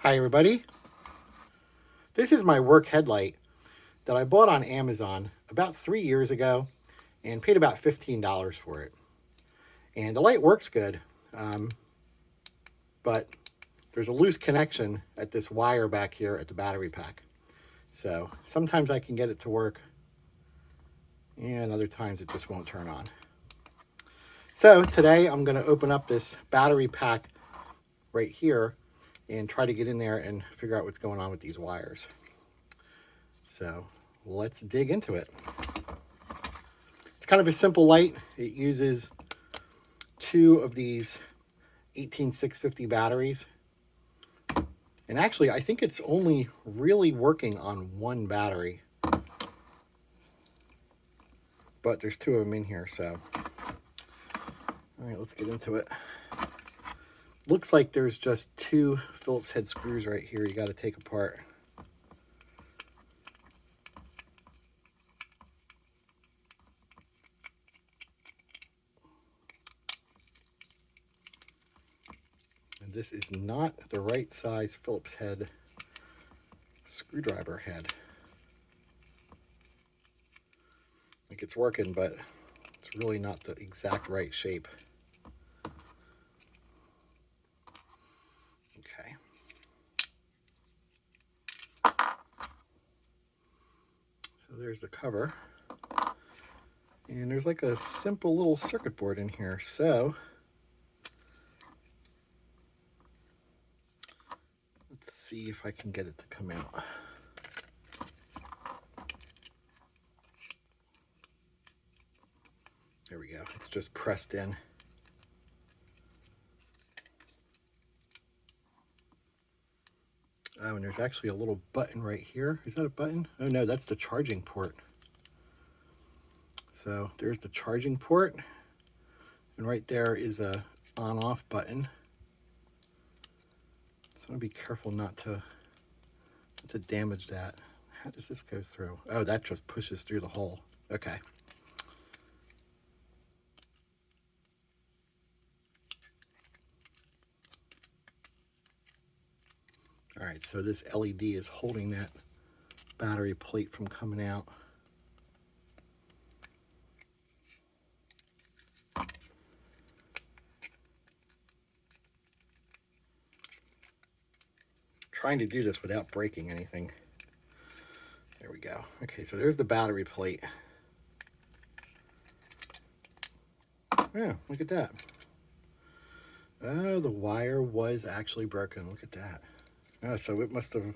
Hi everybody. This is my work headlight that I bought on Amazon about 3 years ago and paid about $15 for it. And the light works good, but there's a loose connection at this wire back here at the battery pack. So sometimes I can get it to work and other times it just won't turn on. So today I'm going to open up this battery pack right here and try to get in there and figure out what's going on with these wires. So let's dig into it. It's kind of a simple light. It uses 2 of these 18650 batteries. And actually, I think it's only really working on one battery. But there's 2 of them in here, so. All right, let's get into it. Looks like there's just 2 Phillips head screws right here you got to take apart. And this is not the right size Phillips head screwdriver head. Like it's working, but it's really not the exact right shape. Okay. So there's the cover. And there's like a simple little circuit board in here. So let's see if I can get it to come out. There we go. It's just pressed in. Oh, and there's actually a little button right here. Is that a button? Oh no, that's the charging port. So there's the charging port. And right there is a on-off button. So I'm gonna be careful not to damage that. How does this go through? Oh, that just pushes through the hole. Okay. All right, so this LED is holding that battery plate from coming out. Trying to do this without breaking anything. There we go. Okay, so there's the battery plate. Yeah, look at that. Oh, the wire was actually broken. Look at that. Oh, so it must have...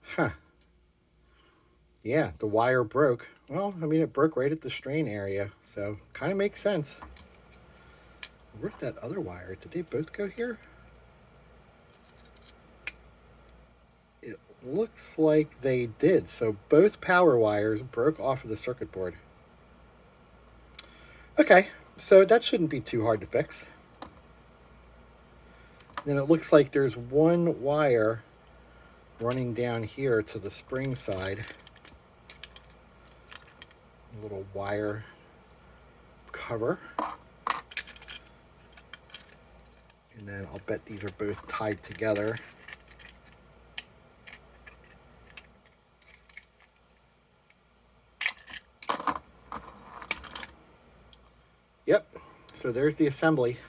Huh. Yeah, the wire broke. Well, I mean, it broke right at the strain area, so kind of makes sense. Where did that other wire? Did they both go here? It looks like they did. So both power wires broke off of the circuit board. Okay, so that shouldn't be too hard to fix. Then it looks like there's one wire running down here to the spring side. A little wire cover. And then I'll bet these are both tied together. Yep, so there's the assembly.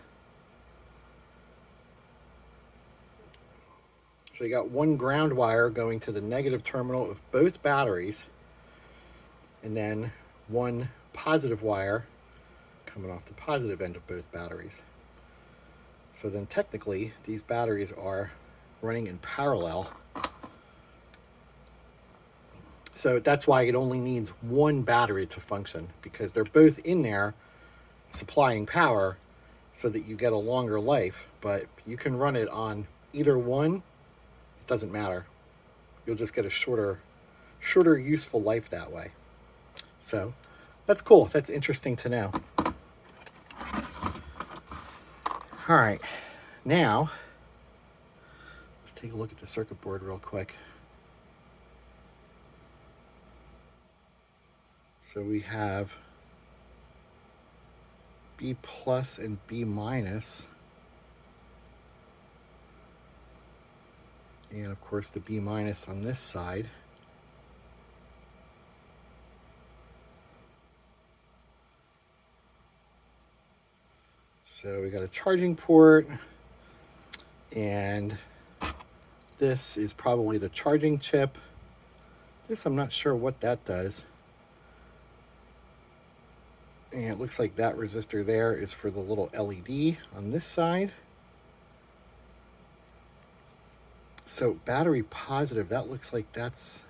So you got one ground wire going to the negative terminal of both batteries, and then one positive wire coming off the positive end of both batteries. So then technically, these batteries are running in parallel. So that's why it only needs one battery to function, because they're both in there supplying power so that you get a longer life, but you can run it on either one. It doesn't matter. You'll just get a shorter useful life that way. So that's cool. That's interesting to know. All right, now let's take a look at the circuit board real quick. So we have B plus and B minus. And of course the B- on this side. So we got a charging port, and this is probably the charging chip. This, I'm not sure what that does. And it looks like that resistor there is for the little LED on this side. So battery positive, that looks like that's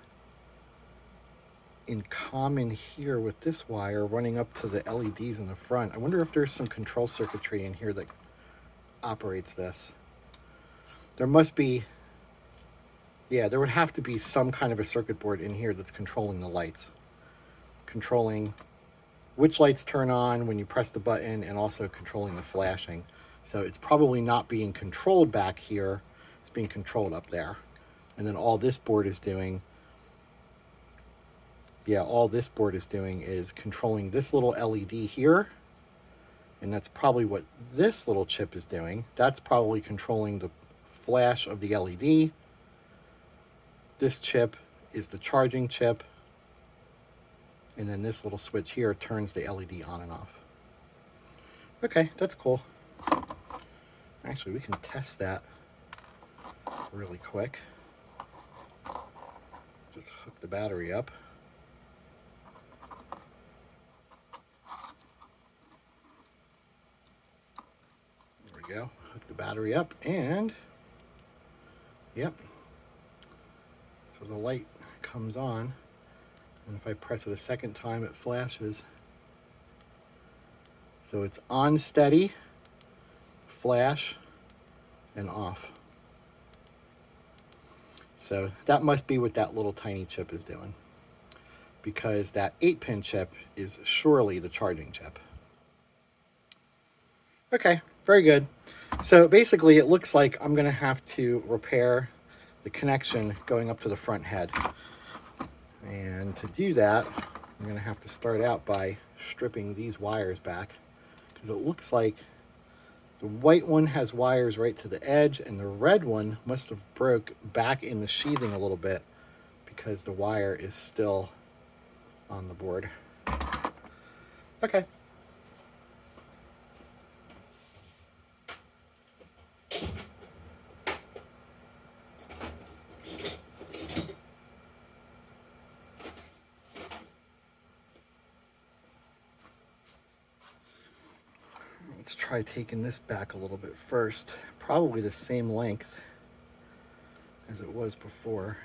in common here with this wire running up to the LEDs in the front. I wonder if there's some control circuitry in here that operates this. There must be, yeah, there would have to be some kind of a circuit board in here that's controlling the lights. Controlling which lights turn on when you press the button, and also controlling the flashing. So it's probably not being controlled back here, it's being controlled up there. And then all this board is doing, all this board is doing is controlling this little LED here, and that's probably what this little chip is doing. That's probably controlling the flash of the LED. This chip is the charging chip, and then this little switch here turns the LED on and off. Okay, that's cool. Actually, we can test that really quick. Just hook the battery up. There we go. Hook the battery up, and yep. So the light comes on, and if I press it a second time, it flashes. So it's on steady, flash, and off. So that must be what that little tiny chip is doing, because that 8-pin chip is surely the charging chip. Okay, very good. So basically it looks like I'm going to have to repair the connection going up to the front head. And to do that, I'm going to have to start out by stripping these wires back, because it looks like the white one has wires right to the edge, and the red one must have broke back in the sheathing a little bit because the wire is still on the board. Okay. Let's try taking this back a little bit first. Probably the same length as it was before.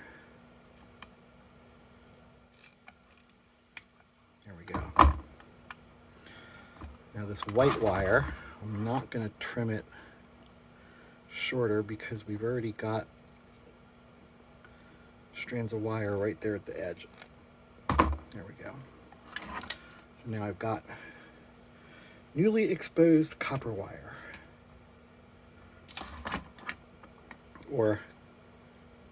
There we go. Now this white wire, I'm not going to trim it shorter because we've already got strands of wire right there at the edge. There we go. So now I've got newly exposed copper wire, or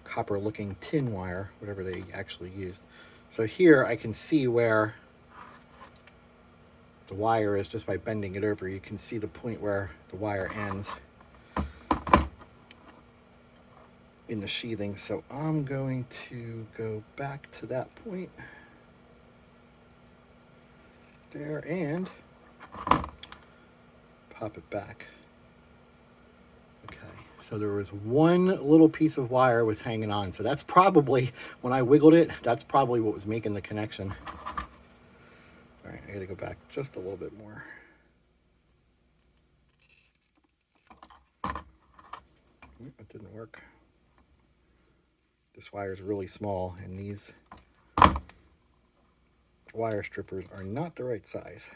copper looking tin wire, whatever they actually used. So here I can see where the wire is just by bending it over. You can see the point where the wire ends in the sheathing. So I'm going to go back to that point there and pop it back. Okay, so there was one little piece of wire was hanging on. So that's probably, when I wiggled it, that's probably what was making the connection. All right, I gotta go back just a little bit more. It didn't work. This wire is really small, and these wire strippers are not the right size.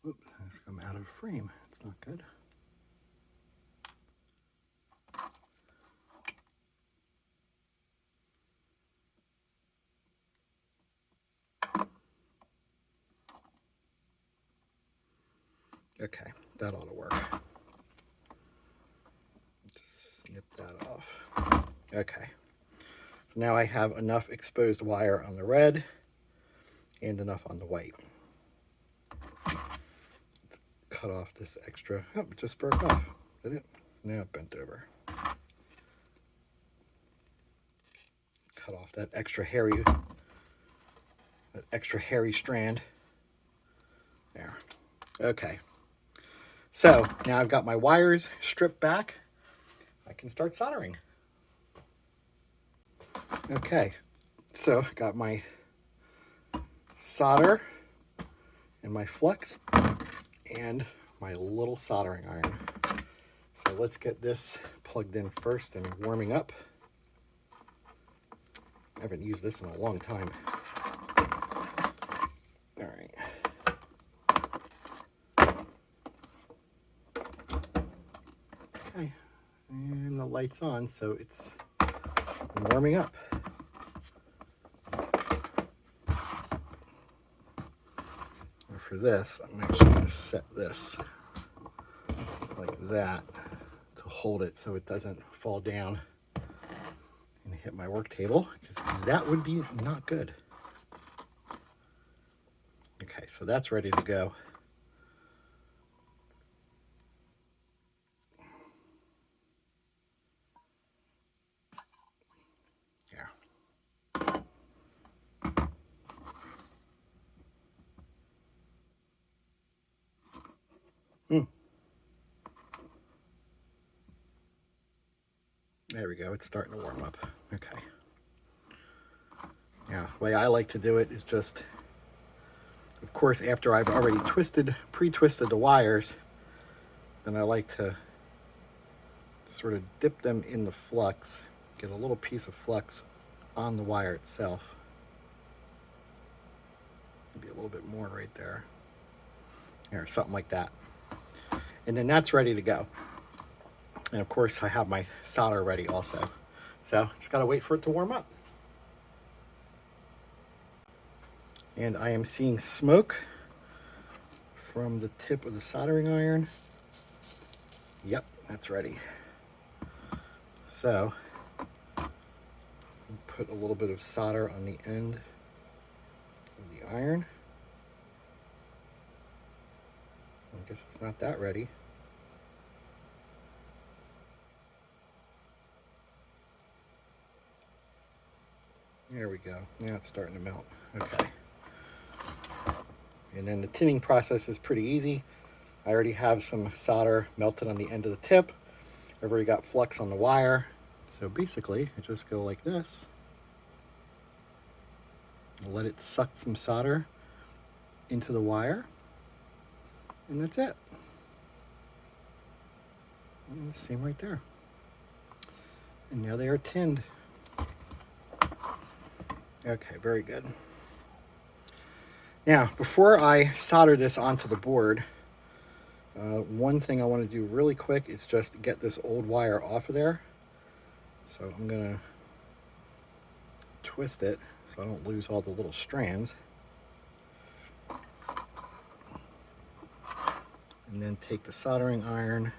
Oops, it's come out of frame. It's not good. Okay, that ought to work. Just snip that off. Okay. Now I have enough exposed wire on the red and enough on the white. cut off this extra. Oh, it just broke off. Did it? Now it bent over. Cut off that extra hairy strand. There. Okay. So now I've got my wires stripped back. I can start soldering. Okay. So I got my solder and my flux and my little soldering iron. So let's get this plugged in first and warming up. I haven't used this in a long time. All right. Okay. And the light's on, so it's warming up. And for this, I'm actually going to set this like that to hold it so it doesn't fall down and hit my work table, because that would be not good. Okay, so that's ready to go. Here. There we go, it's starting to warm up. Okay. Now, the way I like to do it is just, of course, after I've already pre-twisted the wires, then I like to sort of dip them in the flux, get a little piece of flux on the wire itself. Maybe a little bit more right there. Or something like that. And then that's ready to go. And of course, I have my solder ready also. So just gotta wait for it to warm up. And I am seeing smoke from the tip of the soldering iron. Yep, that's ready. So put a little bit of solder on the end of the iron. I guess it's not that ready. There we go. Now it's starting to melt. Okay. And then the tinning process is pretty easy. I already have some solder melted on the end of the tip. I've already got flux on the wire. So basically, I just go like this. Let it suck some solder into the wire. And that's it. And the same right there. And now they are tinned. Okay, very good. Now, before I solder this onto the board, one thing I want to do really quick is just get this old wire off of there. So I'm going to twist it so I don't lose all the little strands. And then take the soldering iron,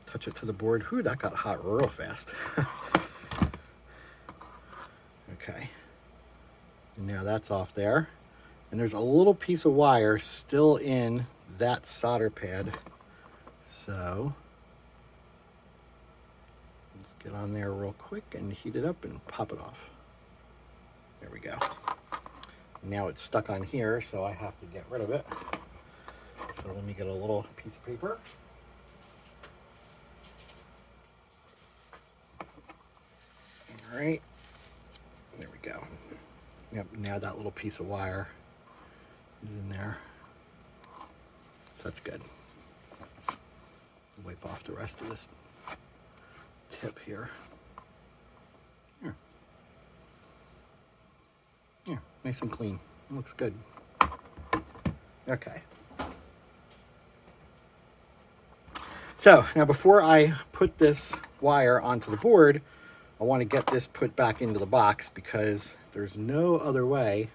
touch it to the board. Whew, that got hot real fast. Okay. And now that's off there. And there's a little piece of wire still in that solder pad. So let's get on there real quick and heat it up and pop it off. There we go. Now it's stuck on here, so I have to get rid of it. So let me get a little piece of paper. All right, there we go. Yep, now that little piece of wire is in there. So that's good. Wipe off the rest of this tip here. Here. Yeah, nice and clean. It looks good. Okay. So now before I put this wire onto the board, I want to get this put back into the box because there's no other way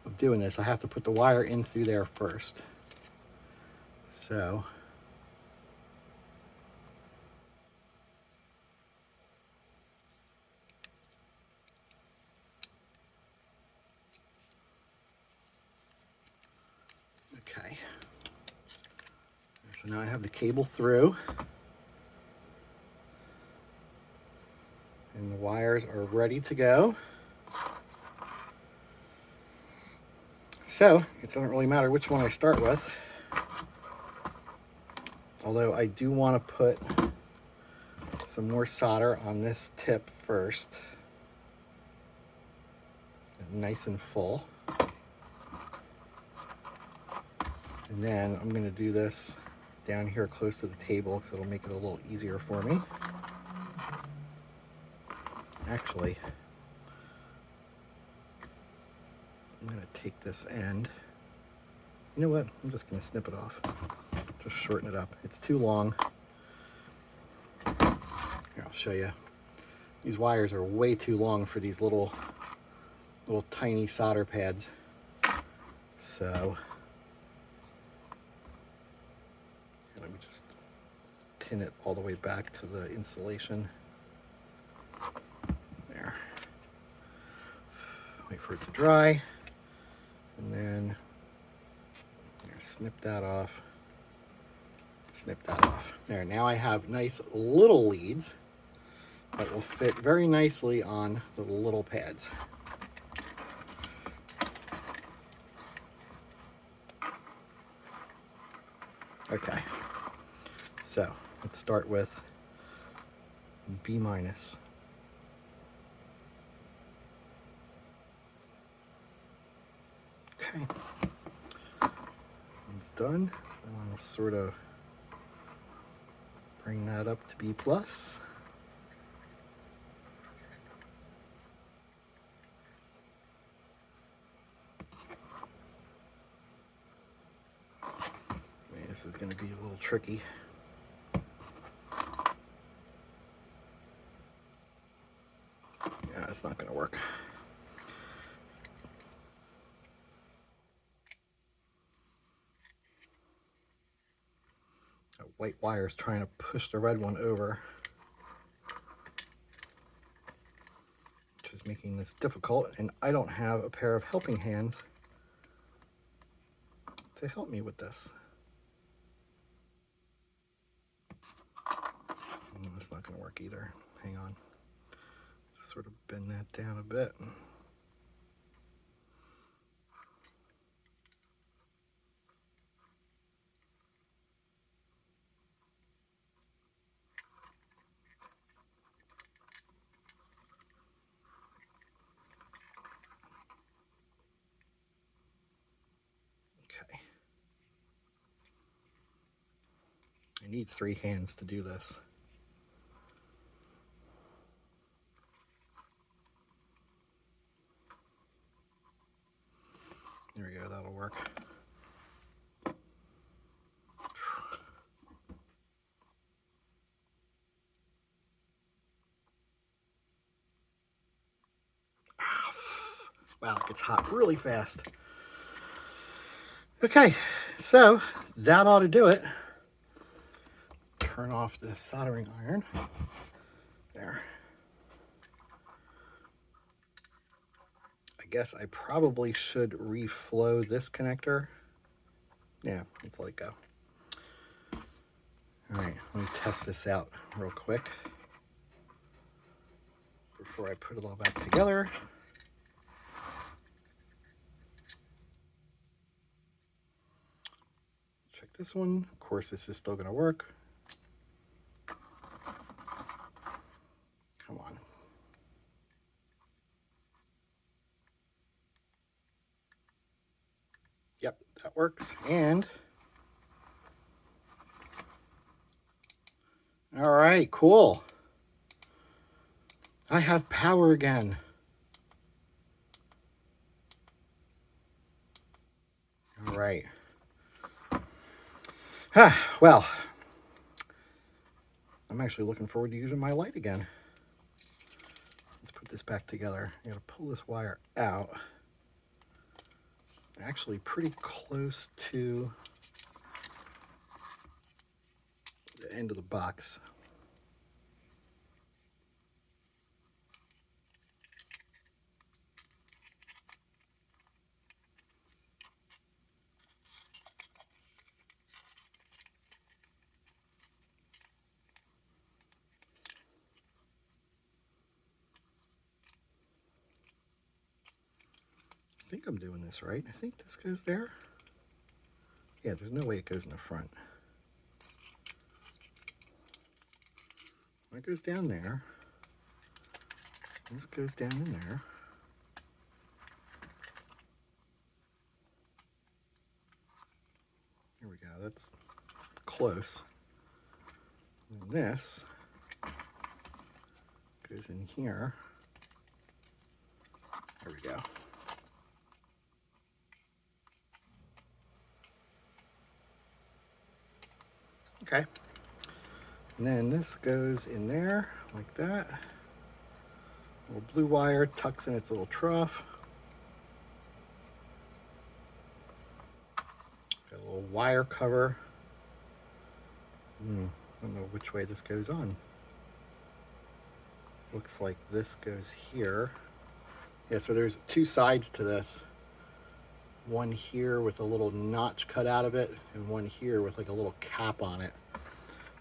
of doing this. I have to put the wire in through there first. So Okay. So now I have the cable through. And the wires are ready to go. So it doesn't really matter which one I start with. Although I do want to put some more solder on this tip first. Nice and full. And then I'm going to do this down here close to the table because it'll make it a little easier for me. Actually, I'm going to take this end. You know what? I'm just going to snip it off. Just shorten it up. It's too long. Here, I'll show you. These wires are way too long for these little tiny solder pads. So let me just tin it all the way back to the insulation. There. Wait for it to dry. And then here, snip that off. Snip that off. There, now I have nice little leads that will fit very nicely on the little pads. Okay, so let's start with B minus. Okay, it's done. I'll sort of bring that up to B plus. This is going to be a little tricky. Yeah, it's not going to work. That white wire is trying to push the red one over, which is making this difficult, and I don't have a pair of helping hands to help me with this. That's not going to work either. Hang on. Just sort of bend that down a bit. Okay. I need 3 hands to do this. There we go, that'll work. Wow, it gets hot really fast. Okay, so that ought to do it. Turn off the soldering iron. There. I guess I probably should reflow this connector. Yeah, let's let it go. All right, let me test this out real quick before I put it all back together. Check this one. Of course, this is still going to work. Come on. Yep, that works. And all right, cool. I have power again. All right. Well, I'm actually looking forward to using my light again. Let's put this back together. I'm going to pull this wire out. Actually pretty close to the end of the box. think I'm doing this right. I think this goes there. Yeah, there's no way it goes in the front. That goes down there. This goes down in there. There we go. That's close. And this goes in here. There we go. Okay. And then this goes in there like that. Little blue wire tucks in its little trough. Got a little wire cover. I don't know which way this goes on. Looks like this goes here. Yeah, so there's two sides to this. One here with a little notch cut out of it, and one here with like a little cap on it.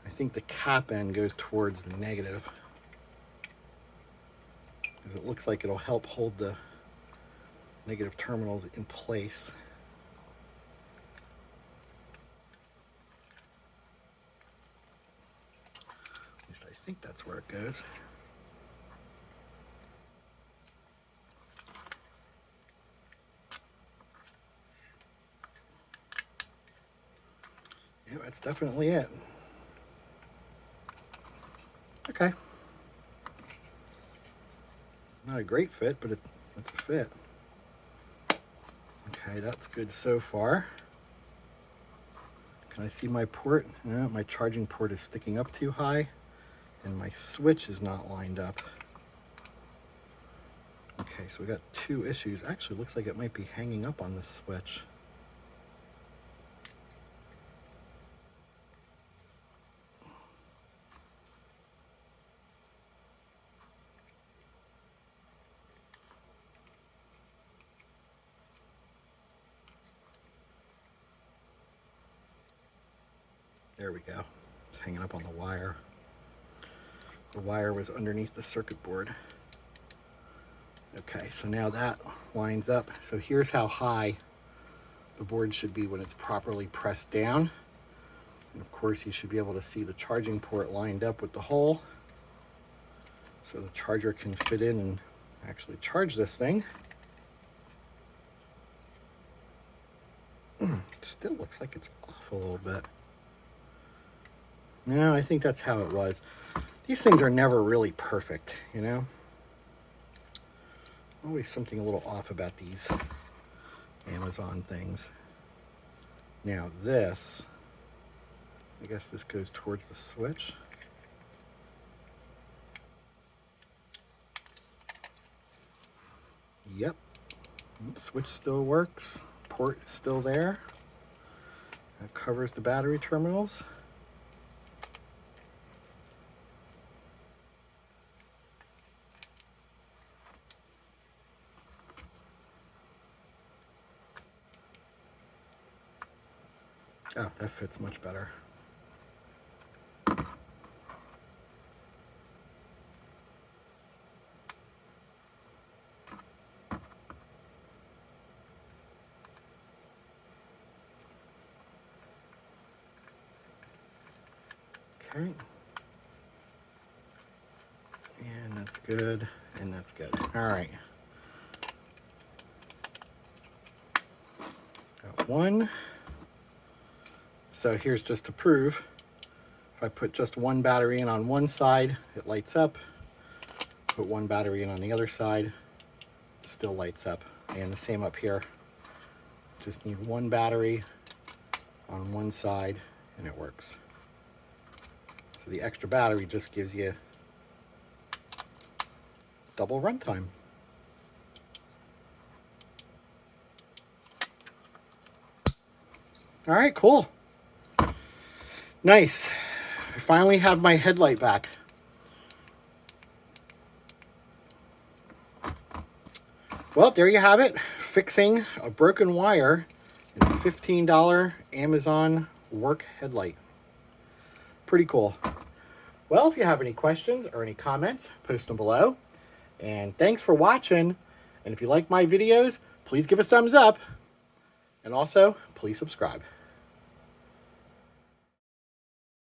I think the cap end goes towards the negative, because it looks like it'll help hold the negative terminals in place. At least I think that's where it goes. Yeah, that's definitely it. Okay. Not a great fit, but it's a fit. Okay, that's good so far. Can I see my port? No, my charging port is sticking up too high, and my switch is not lined up. Okay, so we got two issues. Actually, looks like it might be hanging up on this switch. There we go. It's hanging up on the wire. The wire was underneath the circuit board. Okay, so now that lines up. So here's how high the board should be when it's properly pressed down. And of course, you should be able to see the charging port lined up with the hole, so the charger can fit in and actually charge this thing. Still looks like it's off a little bit. No, I think that's how it was. These things are never really perfect, you know? Always something a little off about these Amazon things. Now this, I guess this goes towards the switch. Yep, switch still works. Port is still there. That covers the battery terminals. Oh, that fits much better. Okay. And that's good, and that's good. All right. Got one. So here's just to prove. If I put just one battery in on one side, it lights up. Put one battery in on the other side, it still lights up. And the same up here. Just need one battery on one side, and it works. So the extra battery just gives you double runtime. All right, cool. Nice. I finally have my headlight back. Well, there you have it. Fixing a broken wire in a $15 Amazon work headlight. Pretty cool. Well, if you have any questions or any comments, post them below. And thanks for watching. And if you like my videos, please give a thumbs up. And also, please subscribe.